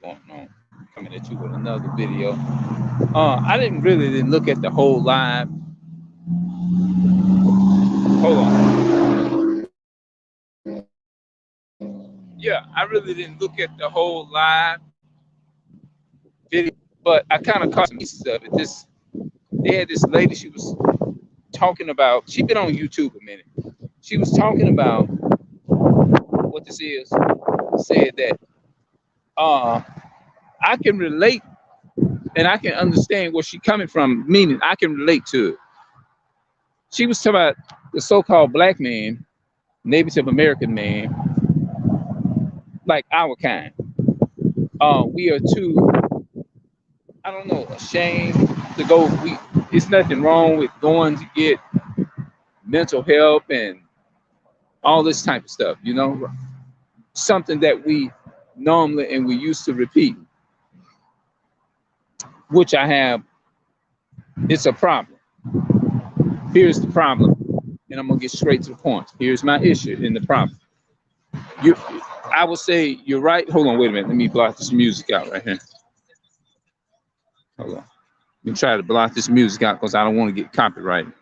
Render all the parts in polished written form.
going on? Coming at you with another video. I didn't look at the whole live. Hold on. Yeah, I really didn't look at the whole live video, but I kind of caught some pieces of it. They had this lady. She was talking about. She been on YouTube a minute. She was talking about what this is. Said that uh, I can relate and I can understand where she's coming from. Meaning, I can relate to it. She was talking about the so-called black man, Native American man, like our kind. We are too, I don't know, ashamed to go. It's nothing wrong with going to get mental help and all this type of stuff. Something that we normally and we used to repeat, which I have. It's a problem. Here's the problem, and I'm gonna get straight to the point. Here's my issue in the problem. You, I would say you're right. Hold on, wait a minute. Let me block this music out right here. Hold on. Let me try to block this music out because I don't want to get copyrighted.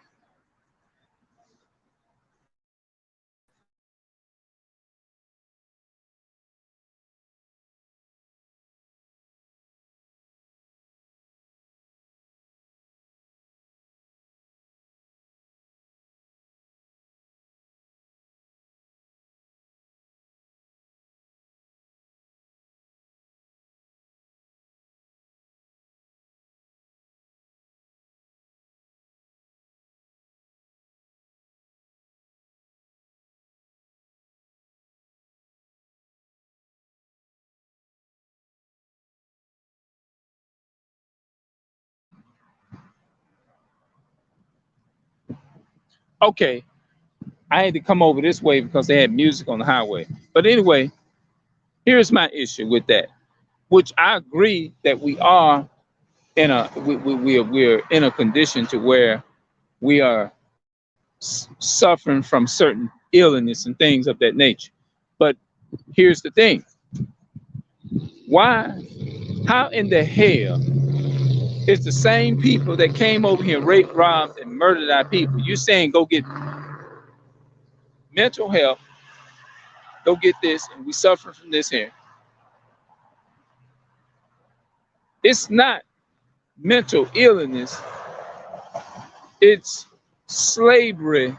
Okay, I had to come over this way because they had music on the highway. But anyway, here's my issue with that, which I agree that we are in a we're in a condition to where we are suffering from certain illness and things of that nature. But here's the thing: why? How in the hell is the same people that came over here, raped, robbed, and murdered our people? You saying go get mental health, go get this, and we suffer from this here. It's not mental illness, it's slavery.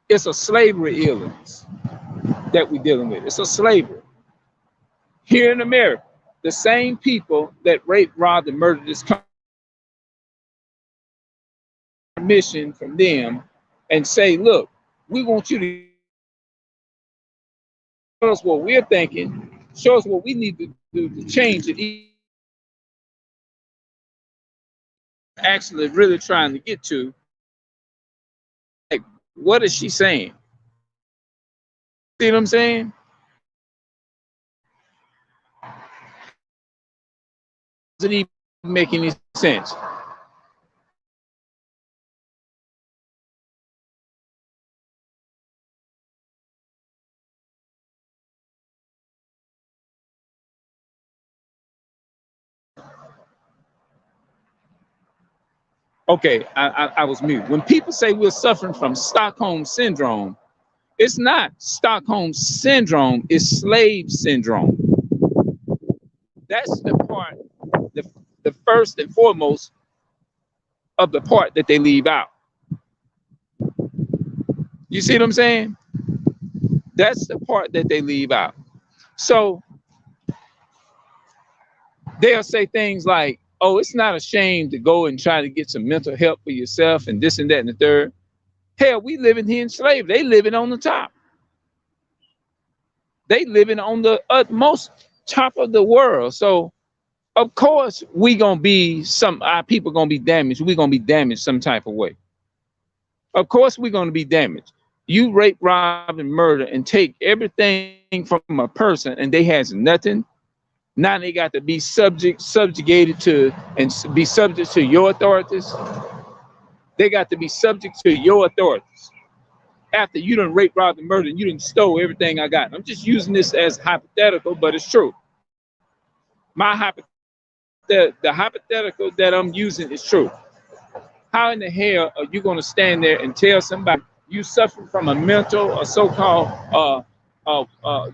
It's a slavery illness that we're dealing with. It's a slavery. Here in America, the same people that raped, robbed, and murdered this country, mission from them and say, look, we want you to show us what we're thinking, show us what we need to do to change it. Actually, really trying to get to, like, what is she saying? See what I'm saying? Doesn't even make any sense. Okay, I was mute. When people say we're suffering from Stockholm syndrome, it's not Stockholm syndrome, it's slave syndrome. That's the part, the, the first and foremost of the part that they leave out. You see what I'm saying? That's the part that they leave out. So they'll say things like, oh, it's not a shame to go and try to get some mental help for yourself and this and that and the third. Hell, we living here in slavery. They living on the top. They living on the utmost top of the world. So of course we gonna be our people gonna be damaged. We're gonna be damaged some type of way. Of course we're gonna be damaged. You rape, rob, and murder and take everything from a person and they has nothing. Now they got to be subjugated to and be subject to your authorities. They got to be subject to your authorities. After you done rape, robbed, and murdered, you done stole everything I got. I'm just using this as hypothetical, but it's true. My the hypothetical that I'm using is true. How in the hell are you going to stand there and tell somebody you suffer from a mental or so-called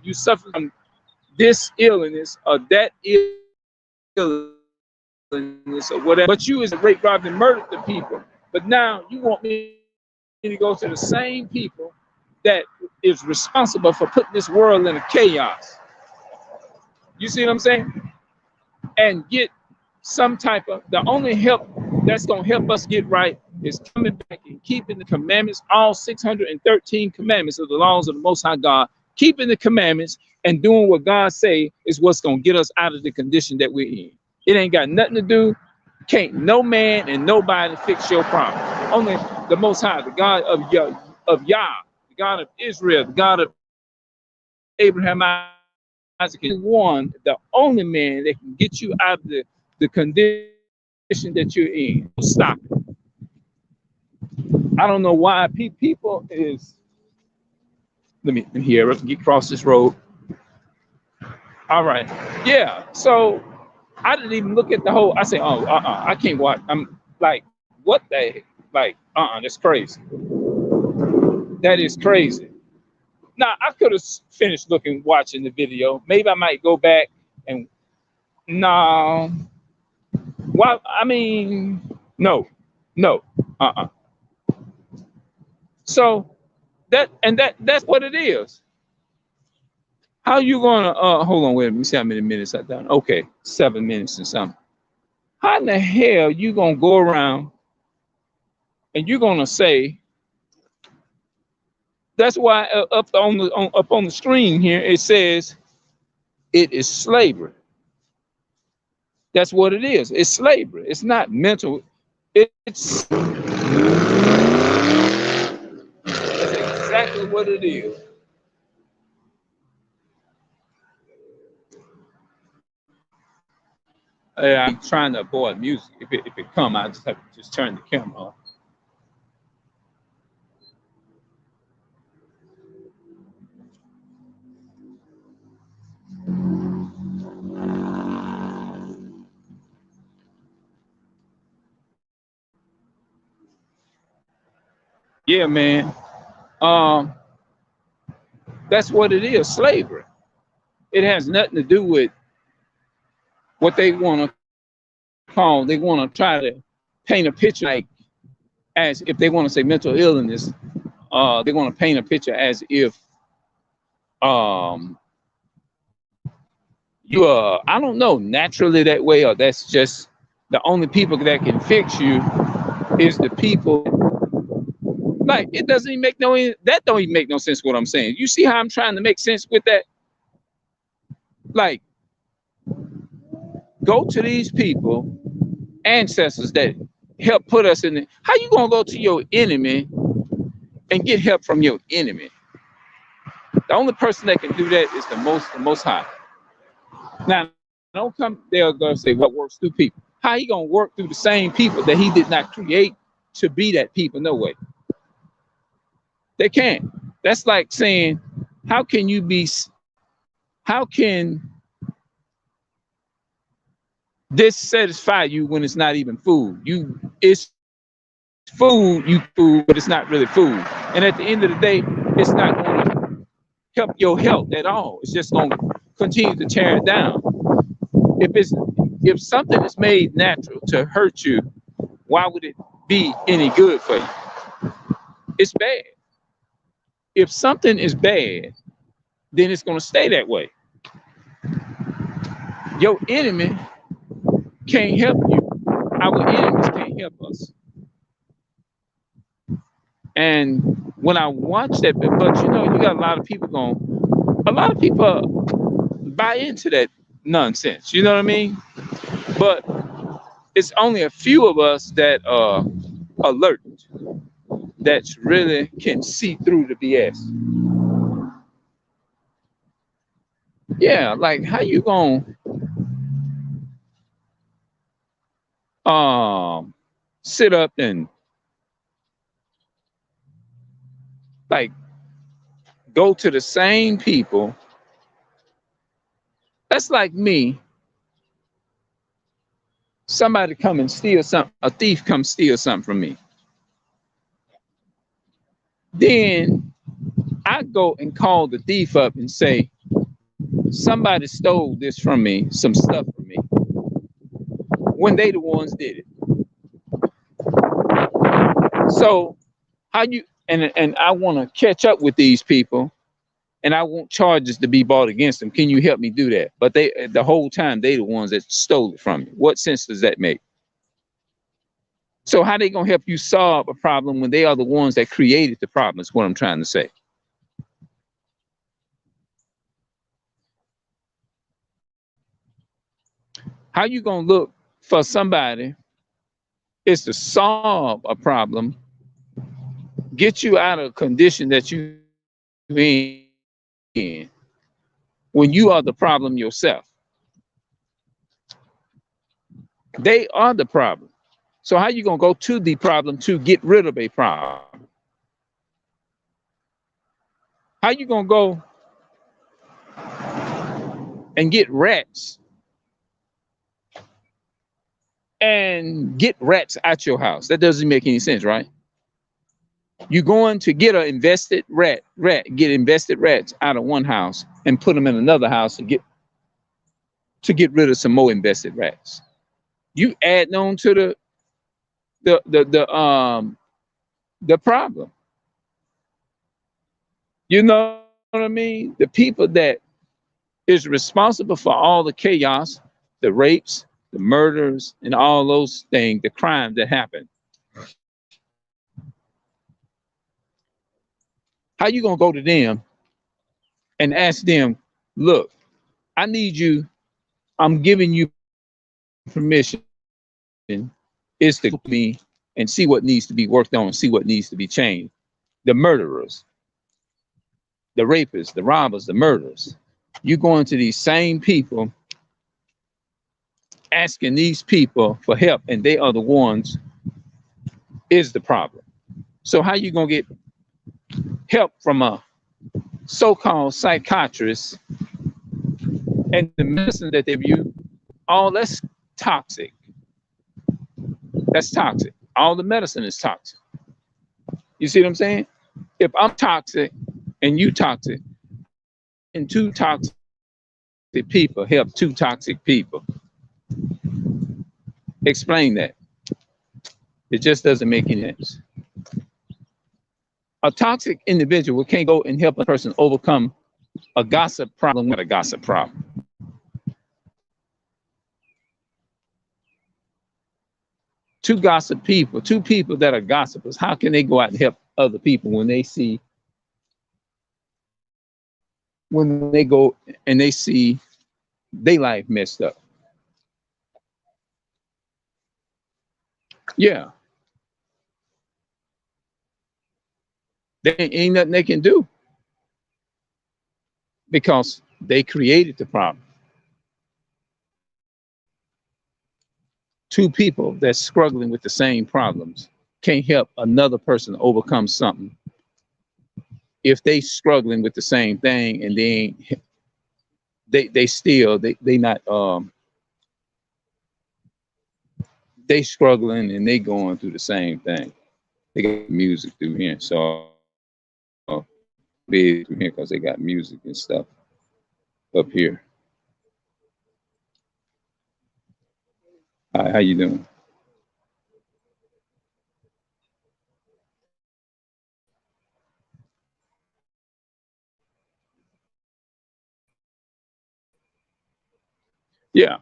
you suffer from this illness or that illness or whatever, but you is rape, robbed, and murdered the people. But now you want me to go to the same people that is responsible for putting this world in a chaos. You see what I'm saying? And get some type of, the only help that's going to help us get right is coming back and keeping the commandments, all 613 commandments of the laws of the Most High God, keeping the commandments and doing what God say is what's going to get us out of the condition that we're in. It ain't got nothing to do, can't no man and nobody fix your problem. Only the Most High, the God of Yah, the God of Israel, the God of Abraham, Isaac, is one, the only man that can get you out of the condition that you're in. Stop it. I don't know why people is. Let me hear. Get across this road. All right. Yeah. So I didn't even look at the whole. I said, oh, I can't watch. I'm like, what the like? That's crazy. That is crazy. Now I could have finished watching the video. Maybe I might go back and no. Well, I mean, no. So that's what it is. How you gonna hold on, wait, let me see how many minutes I've done. Okay, 7 minutes and something. How in the hell you gonna go around and you're gonna say that's why up on the screen here it says it is slavery. That's what it is. It's slavery. It's not mental. It's that's exactly what it is. I'm trying to avoid music. If it come, I just have to just turn the camera off. Yeah, man. Um, that's what it is. Slavery. It has nothing to do with what they want to call. They want to try to paint a picture like as if they want to say mental illness. They want to paint a picture as if um you are, I don't know, naturally that way, or that's just the only people that can fix you is the people. Like it doesn't even make that don't even make no sense what I'm saying. You see how I'm trying to make sense with that? Like go to these people, ancestors that help put us in the, how you gonna go to your enemy and get help from your enemy? The only person that can do that is the most high. Now don't come they're gonna say what works through people. How he gonna work through the same people that he did not create to be that people? No way. They can't. That's like saying, how can you be, how can this satisfy you when it's not even food? It's food, but it's not really food. And at the end of the day, it's not going to help your health at all. It's just going to continue to tear it down. If something is made natural to hurt you, why would it be any good for you? It's bad. If something is bad, then it's going to stay that way. Your enemy can't help you. Our enemies can't help us. And when I watch that, but you know, you got a lot of people buy into that nonsense. You know what I mean? But it's only a few of us that are alert, that really can see through the BS. Yeah, like how you gonna sit up and like go to the same people. That's like me Somebody come and steal something, a thief come steal something from me. Then I go and call the thief up and say, somebody stole this from me, some stuff from me, when they the ones did it. So how you and I want to catch up with these people, and I want charges to be brought against them. Can you help me do that? But they the whole time they the ones that stole it from me. What sense does that make? So how they gonna help you solve a problem when they are the ones that created the problem? Is what I'm trying to say. How you gonna look for somebody is to solve a problem, get you out of a condition that you in when you are the problem yourself. They are the problem. So how you gonna go to the problem to get rid of a problem? How you gonna go and get rats and get rats out your house? That doesn't make any sense, right? You're going to get an invested get invested rats out of one house and put them in another house and get rid of some more invested rats. You add on to the problem. You know what I mean? The people that is responsible for all the chaos, the rapes, the murders, and all those things, the crimes that happen. How you gonna go to them and ask them, look, I need you, I'm giving you permission is to me and see what needs to be worked on, see what needs to be changed. The murderers, the rapists, the robbers, the murderers. You going to these same people, asking these people for help, and they are the ones is the problem. So how you gonna get help from a so-called psychiatrist and the medicine that they've used? All that's toxic. That's toxic. All the medicine is toxic. You see what I'm saying? If I'm toxic and you toxic, and two toxic people help two toxic people. Explain that. It just doesn't make any sense. A toxic individual can't go and help a person overcome a gossip problem with a gossip problem. Two gossip people, two people that are gossipers, how can they go out and help other people when they go and they see their life messed up? Yeah. There ain't nothing they can do because they created the problem. Two people that's struggling with the same problems can't help another person overcome something if they struggling with the same thing and they struggling and they going through the same thing. They got music through here, so big through here because they got music and stuff up here. Hi, how you doing? Yeah,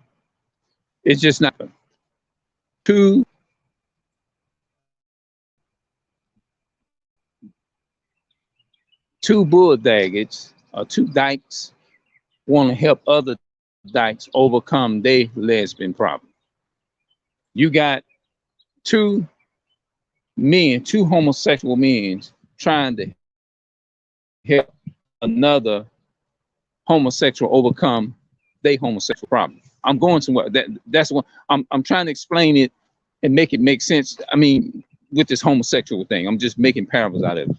it's just not two bull daggets or two dykes want to help other dykes overcome their lesbian problem. You got two men, two homosexual men trying to help another homosexual overcome their homosexual problem. I'm going somewhere. That's what I'm trying to explain it and make it make sense. I mean, with this homosexual thing, I'm just making parables out of it.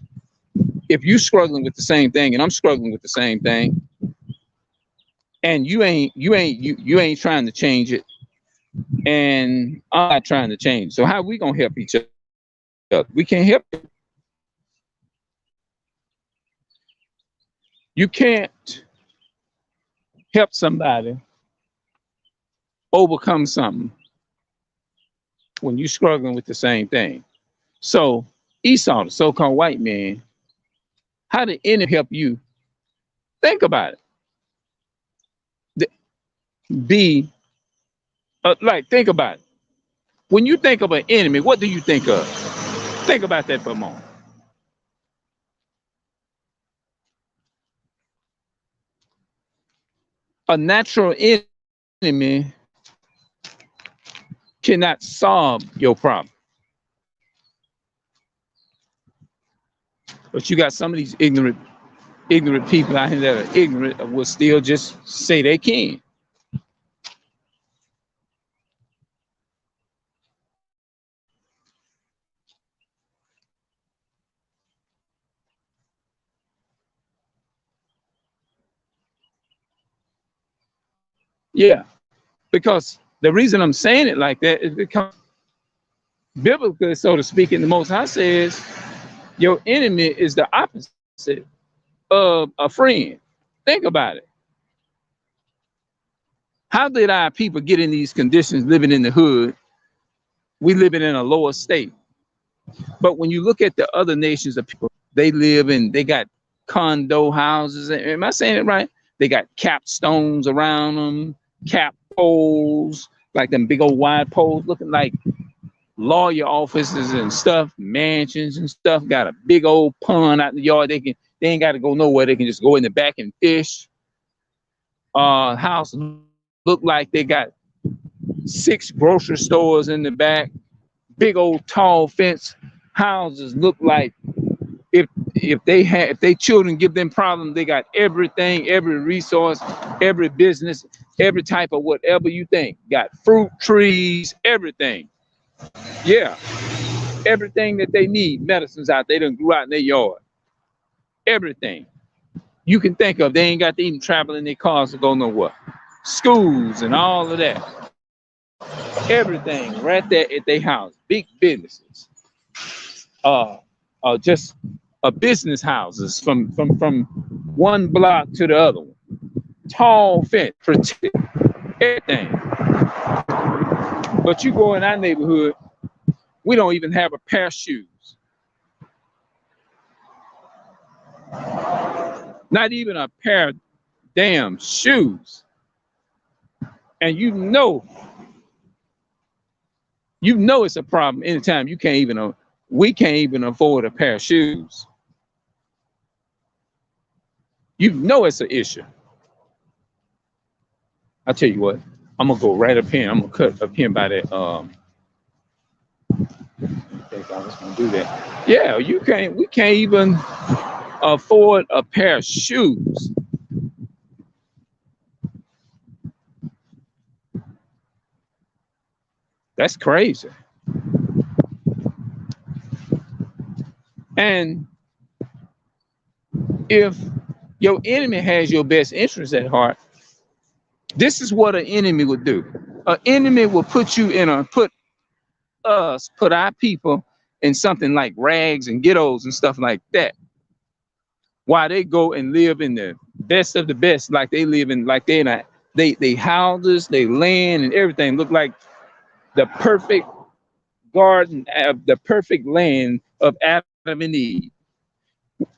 If you're struggling with the same thing and I'm struggling with the same thing, and you ain't trying to change it, And I'm not trying to change. So how we gonna help each other? We can't help. You can't help somebody overcome something when you're struggling with the same thing. So Esau, the so-called white man, how did enemy help you? Think about it. Think about it. When you think of an enemy, what do you think of? Think about that for a moment. A natural enemy cannot solve your problem. But you got some of these ignorant people out here that are ignorant will still just say they can. Yeah, because the reason I'm saying it like that is because biblically, so to speak, in the Most High says your enemy is the opposite of a friend. Think about it. How did our people get in these conditions living in the hood? We living in a lower state. But when you look at the other nations of people, they got condo houses. Am I saying it right? They got capstones around them, cap poles, like them big old wide poles looking like lawyer offices and stuff, mansions and stuff. Got a big old pond out in the yard. They ain't got to go nowhere. They can just go in the back and fish. House look like they got 6 grocery stores in the back. Big old tall fence. Houses look like if they children give them problems, they got everything, every resource, every business, every type of whatever you think. Got fruit trees, everything. Yeah, everything that they need. Medicines out they done grew out in their yard. Everything you can think of. They ain't got to even travel in their cars to go nowhere. Schools and all of that. Everything right there at their house. Big businesses. Just business houses from one block to the other one. Tall fence, protect everything. But you go in our neighborhood, we don't even have a pair of shoes. Not even a pair of damn shoes. And you know it's a problem anytime we can't even afford a pair of shoes. You know it's an issue. I'll tell you what, I'm gonna go right up here. I'm gonna cut up here by that. I think I was gonna do that. Yeah, we can't even afford a pair of shoes. That's crazy. And if your enemy has your best interest at heart, this is what an enemy would do. An enemy will put our people in something like rags and ghettos and stuff like that. While they go and live in the best of the best, like they live in, like they houses, they land and everything look like the perfect garden, the perfect land of Adam and Eve.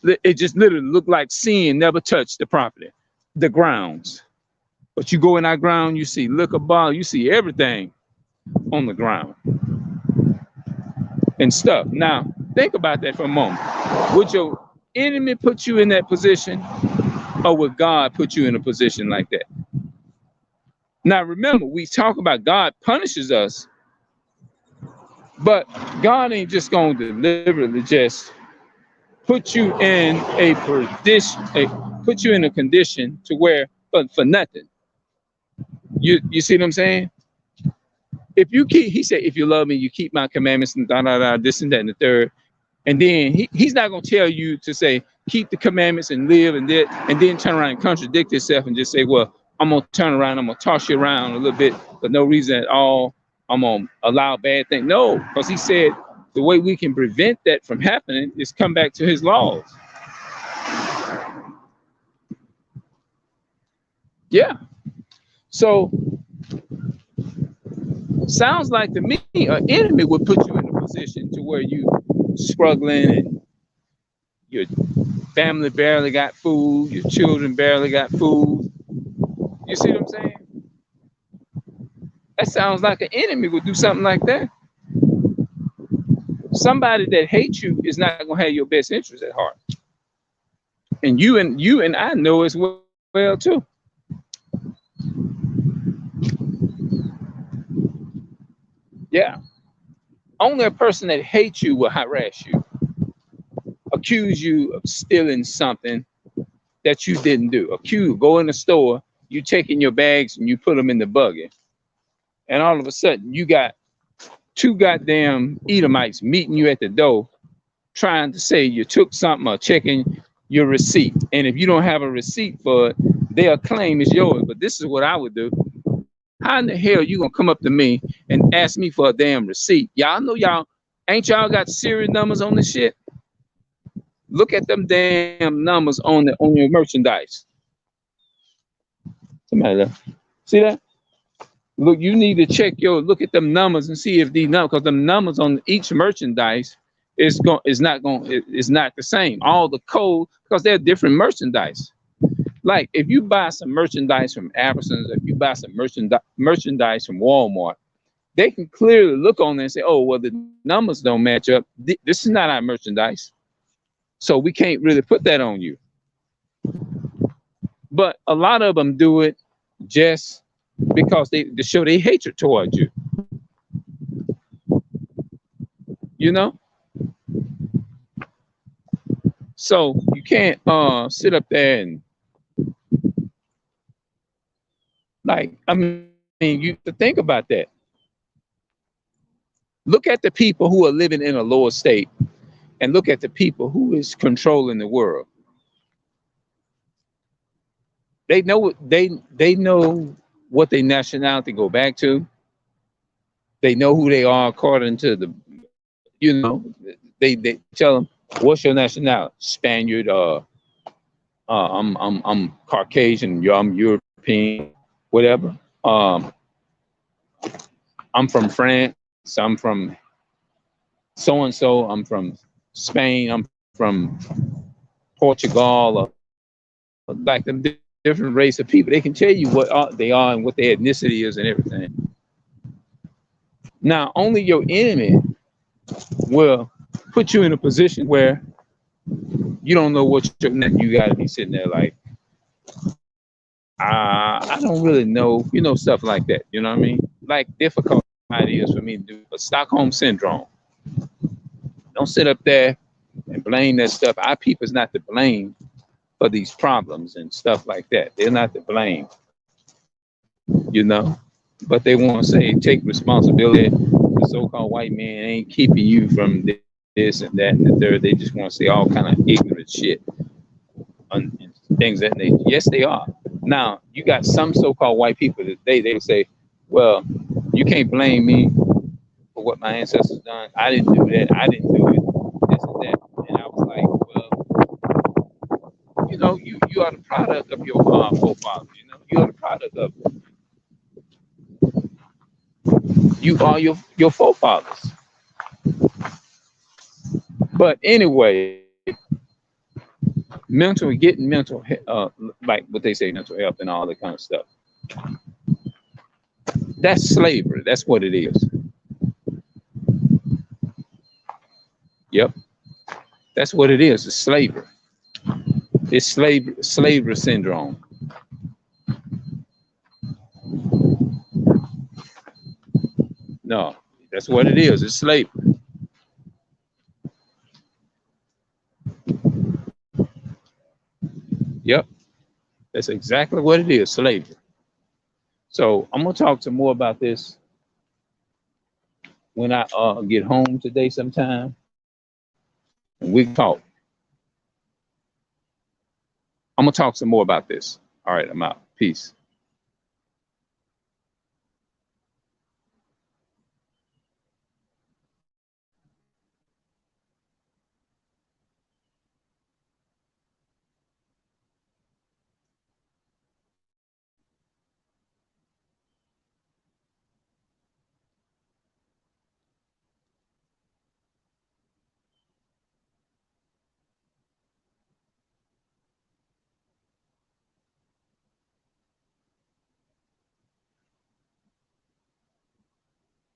It just literally looked like sin never touched the property, the grounds. But you go in our ground, you see liquor bar, you see everything on the ground and stuff. Now, think about that for a moment. Would your enemy put you in that position, or would God put you in a position like that? Now, remember, we talk about God punishes us, but God ain't just going to deliberately just put you in a condition to where for nothing. You see what I'm saying? If you keep, he said, if you love me, you keep my commandments and this and that and the third. And then he's not going to tell you to say, keep the commandments and live and then turn around and contradict yourself and just say, well, I'm gonna turn around, I'm gonna toss you around a little bit for no reason at all. I'm gonna allow bad things. No, because he said the way we can prevent that from happening is come back to his laws. Yeah. So sounds like to me an enemy would put you in a position to where you struggling and your family barely got food, your children barely got food. You see what I'm saying? That sounds like an enemy would do something like that. Somebody that hates you is not gonna have your best interest at heart. And you and I know as well too. Yeah. Only a person that hates you will harass you, accuse you of stealing something that you didn't do. Go in the store, you taking your bags and you put them in the buggy, and all of a sudden you got two goddamn Edomites meeting you at the door, trying to say you took something or checking your receipt. And if you don't have a receipt for it, they'll claim it's yours. But this is what I would do. How in the hell you gonna come up to me and ask me for a damn receipt? Y'all know y'all got serial numbers on this shit? Look at them damn numbers on your merchandise. Somebody left. See that? Look, you need to look at them numbers and see if these numbers, because the numbers on each merchandise is not the same. All the code, because they're different merchandise. Like if you buy some merchandise from Albertsons, if you buy some merchandise from Walmart, they can clearly look on there and say, oh, well, the numbers don't match up. This is not our merchandise. So we can't really put that on you. But a lot of them do it just because they show their hatred towards you. You know? So you can't sit up there and you have to think about that. Look at the people who are living in a lower state and look at the people who is controlling the world. They know what their nationality go back to. They know who they are according to they tell them, what's your nationality? Spaniard, I'm Caucasian, I'm European, whatever. I'm from France, I'm from so and so, I'm from Spain, I'm from Portugal, or like them different race of people. They can tell you what they are and what their ethnicity is and everything. Now, only your enemy will put you in a position where you don't know what you got to be sitting there like, I don't really know, stuff like that. You know what I mean? Like difficult ideas for me to do, but Stockholm syndrome. Don't sit up there and blame that stuff. Our people's not to blame for these problems and stuff like that. They're not to blame, but they want to say, take responsibility. The so-called white man ain't keeping you from this and that and the third. They just want to say all kind of ignorant shit and things that yes, they are. Now, you got some so-called white people that they say, well, you can't blame me for what my ancestors done. I didn't do that. I didn't do it. This and that. And I was like, well, you are the product of your forefathers. You are the product of it. You are your forefathers. But anyway, getting mental, like what they say, mental health and all that kind of stuff. That's slavery. That's what it is. Yep. That's what it is. It's slavery. It's slavery syndrome. No, that's what it is. It's slavery. Yep. That's exactly what it is, slavery. So I'm gonna talk some more about this when I get home today sometime, and we talk. I'm gonna talk some more about this. All right, I'm out. Peace.